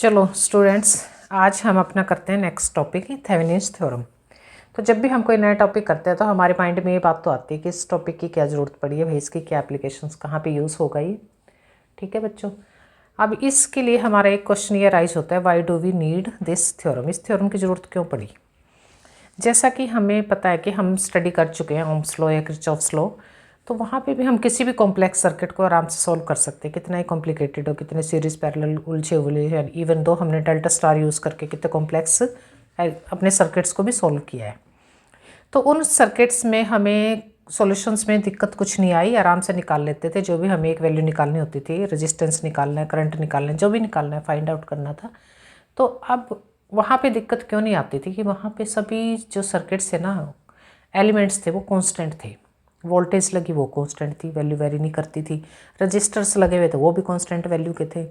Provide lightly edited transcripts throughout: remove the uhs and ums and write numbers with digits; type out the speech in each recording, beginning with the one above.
चलो स्टूडेंट्स, आज हम अपना करते हैं नेक्स्ट टॉपिक थेवेनिन्स थ्योरम। तो जब भी हम कोई नया टॉपिक करते हैं तो हमारे माइंड में ये बात तो आती है कि इस टॉपिक की क्या ज़रूरत पड़ी है भाई, इसकी क्या एप्लीकेशंस कहाँ पे यूज़ होगा ये। ठीक है बच्चों, अब इसके लिए हमारा एक क्वेश्चन ये राइज होता है, why do we need this theorem, इस थ्योरम की ज़रूरत क्यों पड़ी। जैसा कि हमें पता है कि हम स्टडी कर चुके हैं ओम्स लॉ या किरचॉफ्स लॉ, तो वहाँ पे भी हम किसी भी कॉम्प्लेक्स सर्किट को आराम से सॉल्व कर सकते हैं, कितना ही कॉम्प्लिकेटेड हो, कितने सीरीज पैरेलल उलझे हुए, इवन दो हमने डेल्टा स्टार यूज़ करके कितने कॉम्प्लेक्स अपने सर्किट्स को भी सॉल्व किया है। तो उन सर्किट्स में हमें सॉल्यूशंस में दिक्कत कुछ नहीं आई, आराम से निकाल लेते थे। जो भी हमें एक वैल्यू निकालनी होती थी, रेजिस्टेंस निकालना है, करंट निकालना है, जो भी निकालना है, फाइंड आउट करना था। तो अब वहाँ पे दिक्कत क्यों नहीं आती थी कि वहाँ पे सभी जो सर्किट्स थे ना, एलिमेंट्स थे वो कांस्टेंट थे। वोल्टेज लगी वो कांस्टेंट थी, वैल्यू वेरी नहीं करती थी। रजिस्टर्स लगे हुए थे वो भी कांस्टेंट वैल्यू के थे।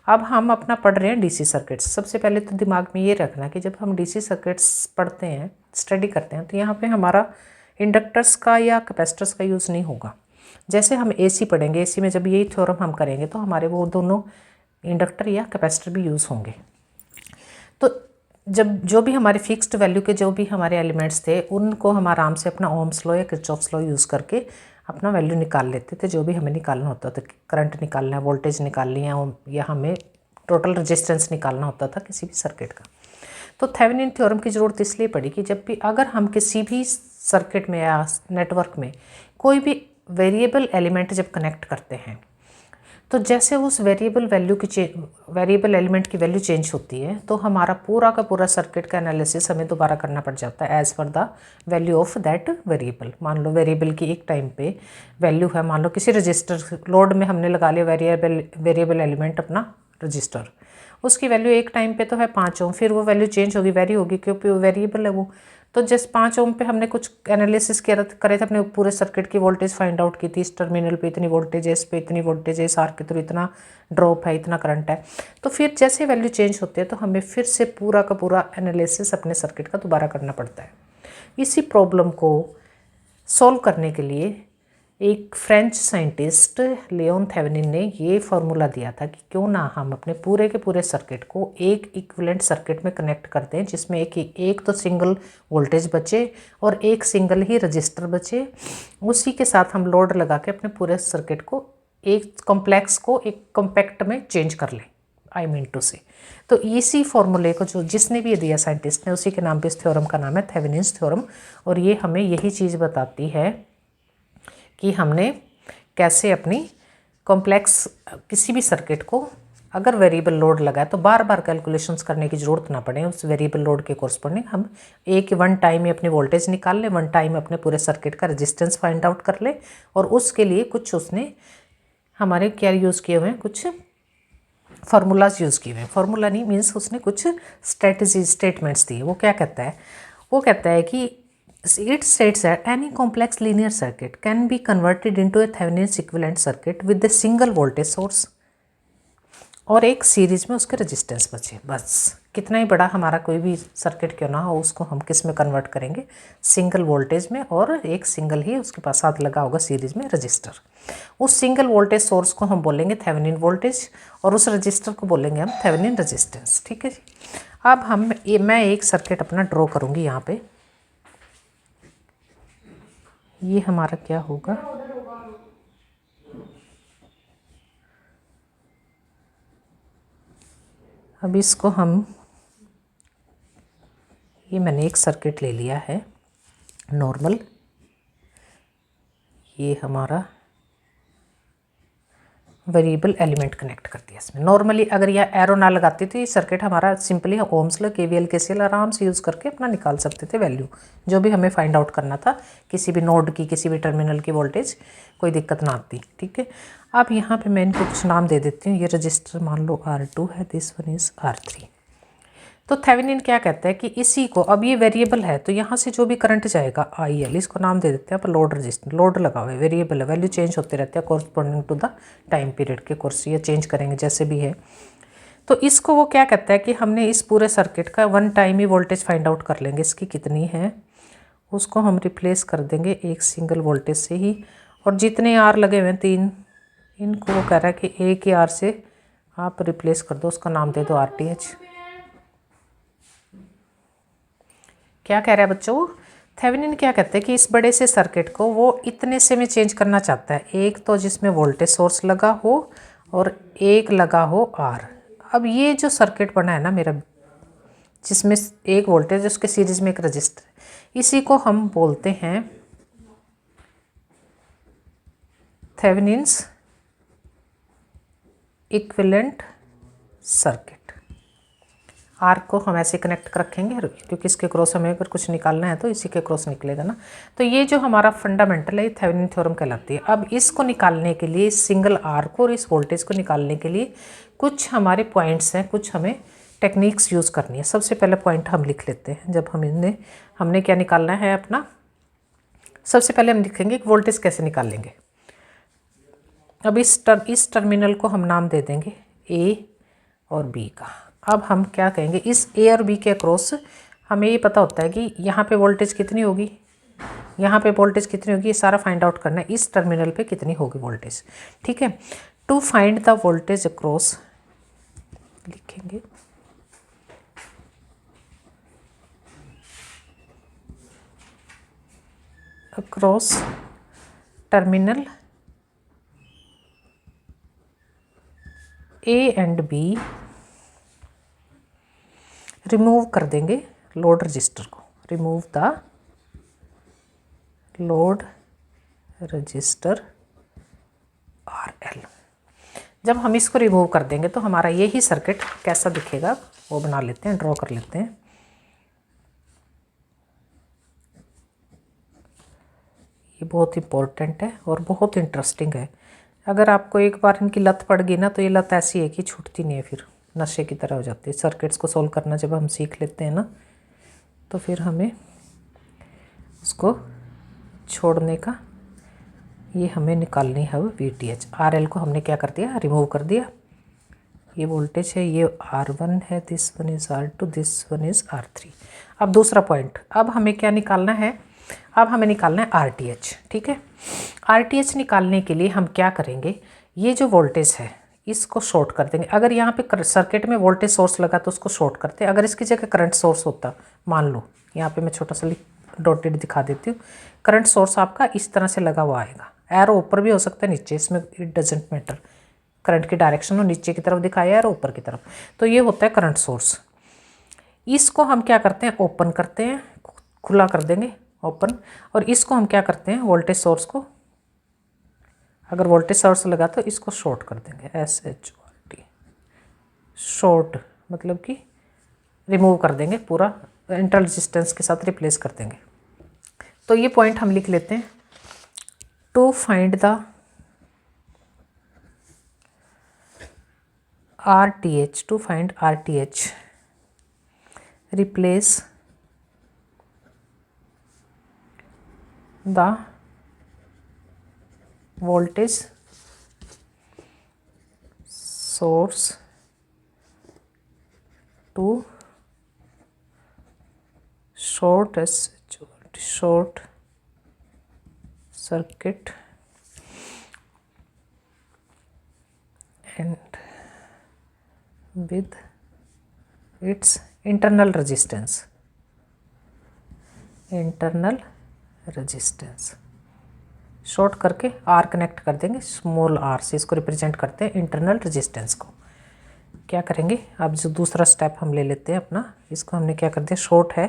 अब हम अपना पढ़ रहे हैं डीसी सर्किट्स। सबसे पहले तो दिमाग में ये रखना कि जब हम डीसी सर्किट्स पढ़ते हैं, स्टडी करते हैं, तो यहाँ पे हमारा इंडक्टर्स का या कैपेसिटर्स का यूज़ नहीं होगा। जैसे हम एसी पढ़ेंगे, एसी में जब यही थ्योरम हम करेंगे तो हमारे वो दोनों इंडक्टर या कैपेसिटर भी यूज़ होंगे। तो जब जो भी हमारे फिक्स्ड वैल्यू के जो भी हमारे एलिमेंट्स थे, उनको हम आराम से अपना ओम्स लॉ या किरचॉफ्स लॉ यूज़ करके अपना वैल्यू निकाल लेते थे। जो भी हमें निकालना होता था, करंट निकालना है, वोल्टेज निकालनी है, या हमें टोटल रेजिस्टेंस निकालना होता था किसी भी सर्किट का। तो थेवेनिन थ्योरम की ज़रूरत इसलिए पड़ी कि जब भी अगर हम किसी भी सर्किट में या नेटवर्क में कोई भी वेरिएबल एलिमेंट जब कनेक्ट करते हैं, तो जैसे उस वेरिएबल एलिमेंट की वैल्यू चेंज होती है, तो हमारा पूरा का पूरा सर्किट का एनालिसिस हमें दोबारा करना पड़ जाता है as per the value of that variable. मान लो वेरिएबल की एक टाइम पे वैल्यू है, मान लो किसी रजिस्टर लोड में हमने लगा लिया वेरिएबल एलिमेंट अपना रजिस्टर, उसकी वैल्यू एक टाइम पे तो है 5 ओम, फिर वो वैल्यू चेंज होगी, वेरी होगी, क्योंकि वो वेरिएबल है वो। तो जिस 5 ओम पे हमने कुछ एनालिसिस करे थे, अपने पूरे सर्किट की वोल्टेज फाइंड आउट की थी, इस टर्मिनल पे इतनी वोल्टेज है, इस पे इतनी वोल्टेज है, इस आर के थ्रू इतना ड्रॉप है, इतना करंट है। तो फिर जैसे वैल्यू चेंज होती है तो हमें फिर से पूरा का पूरा एनालिसिस अपने सर्किट का दोबारा करना पड़ता है। इसी प्रॉब्लम को सॉल्व करने के लिए एक फ्रेंच साइंटिस्ट लियोन थेवेनिन ने ये फार्मूला दिया था कि क्यों ना हम अपने पूरे के पूरे सर्किट को एक इक्विवेलेंट सर्किट में कनेक्ट कर दें, जिसमें एक तो सिंगल वोल्टेज बचे और एक सिंगल ही रजिस्टर बचे। उसी के साथ हम लोड लगा के अपने पूरे सर्किट को, एक कॉम्प्लेक्स को एक कॉम्पैक्ट में चेंज कर लें, आई मीन टू से। तो इसी फॉर्मूले को जो जिसने भी दिया साइंटिस्ट ने, उसी के नाम पे इस थ्योरम का नाम है थेवेनिन्स थ्योरम। और ये हमें यही चीज़ बताती है कि हमने कैसे अपनी कॉम्प्लेक्स किसी भी सर्किट को, अगर वेरिएबल लोड लगा है तो बार बार कैलकुलेशंस करने की ज़रूरत ना पड़े। उस वेरिएबल लोड के कोरस्पॉन्डिंग हम वन टाइम में अपनी वोल्टेज निकाल लें, वन टाइम अपने पूरे सर्किट का रेजिस्टेंस फाइंड आउट कर लें, और उसके लिए कुछ उसने हमारे क्या यूज़ किए हुए हैं, कुछ फार्मूलाज यूज़ किए हुए हैं। फार्मूला नहीं मीन्स उसने कुछ स्टेटमेंट्स दिए। वो क्या कहता है, वो कहता है कि it states that any complex linear circuit can be converted into a Thevenin's equivalent circuit with a single voltage source और एक सीरीज में उसके रेजिस्टेंस बचे। बस कितना ही बड़ा हमारा कोई भी सर्किट क्यों ना हो, उसको हम किस में कन्वर्ट करेंगे, सिंगल वोल्टेज में, और एक सिंगल ही उसके पास साथ लगा होगा सीरीज में रजिस्टर। उस सिंगल वोल्टेज सोर्स को हम बोलेंगे थेवेनिन वोल्टेज, और उस रजिस्टर को बोलेंगे हम थेवेनिन रजिस्टेंस। ठीक है जी। अब मैं एक सर्किट अपना ड्रॉ करूँगी यहाँ पे। ये हमारा क्या होगा, अब इसको हम, ये मैंने एक सर्किट ले लिया है नॉर्मल, ये हमारा वेरिएबल एलिमेंट कनेक्ट कर दिया इसमें। नॉर्मली अगर यह एरो ना लगाती तो ये सर्किट हमारा simply Ohm's law, KVL, KCL आराम से यूज़ करके अपना निकाल सकते थे वैल्यू, जो भी हमें फाइंड आउट करना था, किसी भी नोड की, किसी भी टर्मिनल की वोल्टेज, कोई दिक्कत ना आती। ठीक है। अब यहाँ पे मैं इनको कुछ नाम दे देती हूँ। ये रजिस्टर मान लो R2 है, दिस वन इज़ R3। तो थेवेनिन क्या कहता है कि इसी को, अब ये वेरिएबल है तो यहाँ से जो भी करंट जाएगा IL, इसको नाम दे देते हैं पर लोड रजिस्टर, लोड लगा हुआ है, वेरिएबल है, वैल्यू चेंज होते रहते हैं corresponding to the time period के कोर्स, ये चेंज करेंगे जैसे भी है। तो इसको वो क्या कहता है कि हमने इस पूरे सर्किट का वन टाइम ही वोल्टेज फाइंड आउट कर लेंगे, इसकी कितनी है, उसको हम रिप्लेस कर देंगे एक सिंगल वोल्टेज से ही, और जितने आर लगे हुए हैं 3, इनको वो कह रहा है कि एक ही आर से आप रिप्लेस कर दो, उसका नाम दे दो RTH। क्या कह रहा है बच्चों, थेवेनिन क्या कहते हैं कि इस बड़े से सर्किट को वो इतने से में चेंज करना चाहता है, एक तो जिसमें वोल्टेज सोर्स लगा हो और एक लगा हो R। अब ये जो सर्किट बना है ना मेरा, जिसमें एक वोल्टेज उसके सीरीज में एक रजिस्टर, इसी को हम बोलते हैं थेवेनिन्स इक्विवेलेंट सर्किट। आर को हम ऐसे कनेक्ट कर रखेंगे क्योंकि इसके क्रॉस हमें अगर कुछ निकालना है तो इसी के क्रॉस निकलेगा ना। तो ये जो हमारा फंडामेंटल है ये थेवेनिन थ्योरम कहलाती है। अब इसको निकालने के लिए, सिंगल आर को और इस वोल्टेज को निकालने के लिए कुछ हमारे पॉइंट्स हैं, कुछ हमें टेक्निक्स यूज़ करनी है। सबसे पहले पॉइंट हम लिख लेते हैं। जब हमने क्या निकालना है अपना, सबसे पहले हम लिखेंगे कि वोल्टेज कैसे निकाल लेंगे। अब इस टर्मिनल को हम नाम दे देंगे A और B का। अब हम क्या कहेंगे, इस A और B के अक्रॉस हमें ये पता होता है कि यहाँ पे वोल्टेज कितनी होगी, यहाँ पे वोल्टेज कितनी होगी, ये सारा फाइंड आउट करना है। इस टर्मिनल पे कितनी होगी वोल्टेज, ठीक है। To find the voltage across लिखेंगे across terminal A and B, remove कर देंगे लोड रजिस्टर को, remove the load resistor RL। जब हम इसको रिमूव कर देंगे तो हमारा यही सर्किट कैसा दिखेगा वो बना लेते हैं, ड्रॉ कर लेते हैं। ये बहुत इंपॉर्टेंट है और बहुत इंटरेस्टिंग है। अगर आपको एक बार इनकी लत पड़ गई ना तो ये लत ऐसी है कि छूटती नहीं है, फिर नशे की तरह हो जाती है। सर्किट्स को सोल्व करना जब हम सीख लेते हैं ना तो फिर हमें उसको छोड़ने का, ये हमें निकालनी है VTH। RL को हमने क्या कर दिया, रिमूव कर दिया। ये वोल्टेज है, ये R1 है, this one is R2, this one is R3। अब दूसरा पॉइंट, अब हमें क्या निकालना है, अब हमें निकालना है RTH, ठीक है। RTH निकालने के लिए हम क्या करेंगे, ये जो वोल्टेज है इसको शॉर्ट कर देंगे। अगर यहाँ पे सर्किट में वोल्टेज सोर्स लगा तो उसको शॉर्ट करते हैं। अगर इसकी जगह करंट सोर्स होता, मान लो यहाँ पे मैं छोटा सा डॉटेड दिखा देती हूँ, करंट सोर्स आपका इस तरह से लगा हुआ आएगा, एरो ऊपर भी हो सकता है नीचे, इसमें इट डजेंट मैटर, करंट की डायरेक्शन हो नीचे की तरफ दिखाया है और ऊपर की तरफ, तो ये होता है करंट सोर्स। इसको हम क्या करते हैं, ओपन करते हैं, खुला कर देंगे ओपन। और इसको हम क्या करते हैं, वोल्टेज सोर्स को, अगर वोल्टेज सोर्स लगा तो इसको शॉर्ट कर देंगे, SHORT। शॉर्ट मतलब कि रिमूव कर देंगे, पूरा इंटर रेजिस्टेंस के साथ रिप्लेस कर देंगे। तो ये पॉइंट हम लिख लेते हैं। To find the RTH, to find RTH, replace the voltage source to short circuit and with its internal resistance, short करके R कनेक्ट कर देंगे, स्मॉल r से इसको रिप्रेजेंट करते हैं इंटरनल रेजिस्टेंस को। क्या करेंगे, अब जो दूसरा स्टेप हम ले लेते हैं अपना, इसको हमने क्या कर दिया, शॉर्ट है,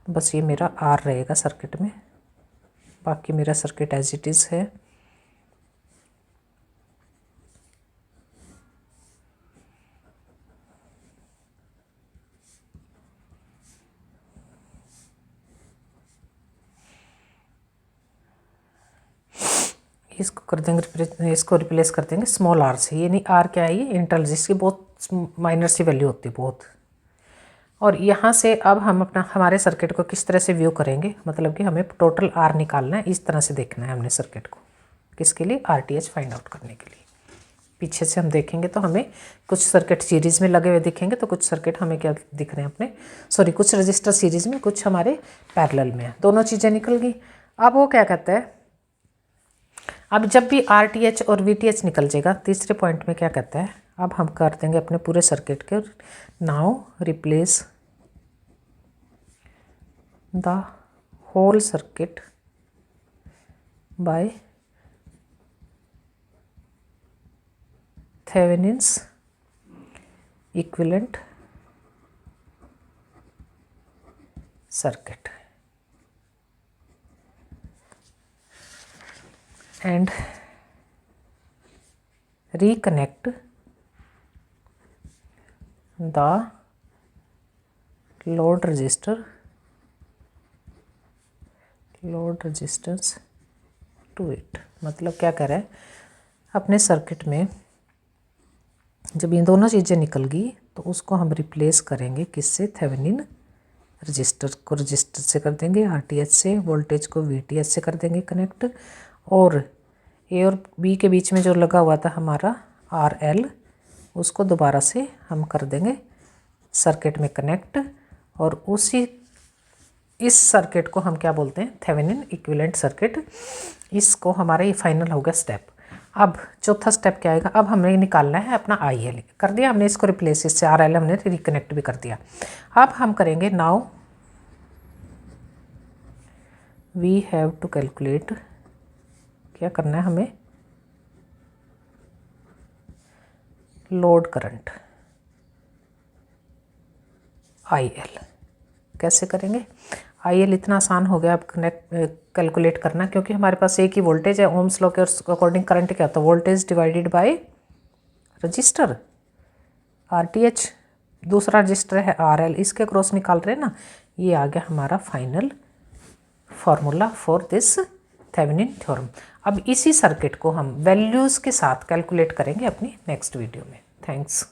बस ये मेरा R रहेगा सर्किट में, बाकी मेरा सर्किट एज इट इज़ है। इसको कर देंगे, इसको रिप्लेस कर देंगे स्मॉल r से। ये नहीं, r क्या है, ये इंटरनल, जिसकी बहुत माइनर सी वैल्यू होती है बहुत। और यहाँ से अब हम अपना हमारे सर्किट को किस तरह से व्यू करेंगे, मतलब कि हमें टोटल R निकालना है, इस तरह से देखना है हमने सर्किट को, किसके लिए, RTH फाइंड आउट करने के लिए। पीछे से हम देखेंगे तो हमें कुछ सर्किट सीरीज़ में लगे हुए दिखेंगे, तो कुछ सर्किट हमें क्या दिख रहे हैं अपने, सॉरी, कुछ रजिस्टर सीरीज़ में, कुछ हमारे पैरेलल में है, दोनों चीज़ें निकल गई। अब वो क्या कहता है, अब जब भी RTH और VTH निकल जाएगा, तीसरे पॉइंट में क्या कहता है, अब हम कर देंगे अपने पूरे सर्किट के। Now replace the whole circuit by Thevenin's equivalent circuit and reconnect the load resistance to it। मतलब क्या कह रहा है, अपने सर्किट में जब ये दोनों चीज़ें निकल गई तो उसको हम रिप्लेस करेंगे किससे, थेवेनिन रजिस्टर को रजिस्टर से कर देंगे, आरटीएच से, वोल्टेज को वीटीएच से कर देंगे कनेक्ट, और ए और बी के बीच में जो लगा हुआ था हमारा आरएल, उसको दोबारा से हम कर देंगे सर्किट में कनेक्ट। और उसी इस सर्किट को हम क्या बोलते हैं, थेवेनिन इक्विवेलेंट सर्किट। इसको हमारा ये फाइनल हो गया स्टेप। अब चौथा स्टेप क्या आएगा, अब हमें निकालना है अपना IL। कर दिया हमने इसको रिप्लेस, इससे RL हमने रिकनेक्ट भी कर दिया। अब हम करेंगे now we have to calculate, क्या करना है हमें, लोड करंट IL। कैसे करेंगे, IL इतना आसान हो गया अब कैलकुलेट करना, क्योंकि हमारे पास एक ही वोल्टेज है। ओम्स लॉ के अकॉर्डिंग करंट क्या होता है, voltage divided by register RTH, दूसरा रजिस्टर है RL, इसके क्रॉस निकाल रहे हैं ना। ये आ गया हमारा final formula for this Thevenin theorem. अब इसी सर्किट को हम वैल्यूज़ के साथ कैलकुलेट करेंगे अपनी नेक्स्ट वीडियो में। थैंक्स।